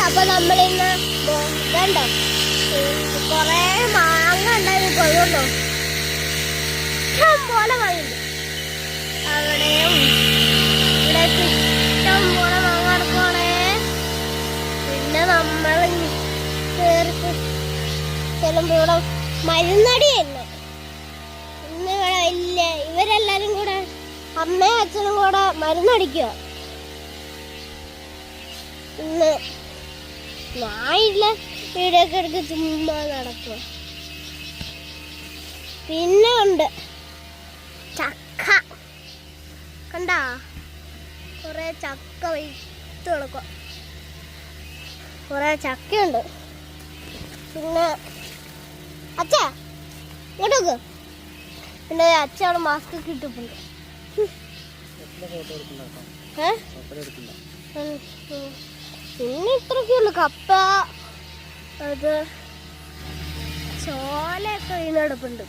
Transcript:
അപ്പൊ നമ്മളിന്ന് ഇതുണ്ടോ കൊറേ മാങ്ങ ഉണ്ടായിരുന്നു കൊള്ളുണ്ടോ ഇഷ്ടം പോലെ മാങ്ങയുണ്ട് അവിടെയും ഇവിടെ ഇഷ്ടം പോലെ മാങ്ങ നടക്കുവാണേ. പിന്നെ നമ്മൾ ചേർത്ത് ചെല്ലുമ്പോ ഇവിടെ മരുന്നടിയല്ല ഇന്ന് ഇവിടെ ഇല്ല. ഇവരെല്ലാരും കൂടെ അമ്മയും അച്ഛനും കൂടെ മരുന്നടിക്കുക. ഇന്ന് ഞാനില്ല വീടൊക്കെ എടുത്ത് ചുമ്മാ നടക്കുക. പിന്നെ ഉണ്ട് ചക്ക കണ്ടാ കൊറേ ചക്ക വൈത്ത് കിടക്കുക. കൊറേ ചക്കയുണ്ട്. പിന്നെ അച്ഛ ഇങ്ങോട്ടേക്ക് പിന്നെ അച്ഛാണ് മാസ്ക് ഒക്കെ ഇട്ടിട്ടുണ്ട്. പിന്നെ ഇത്രയൊക്കെയുള്ളു കപ്പ അത് ചോലയൊക്കെ വീണെടുപ്പുണ്ട്.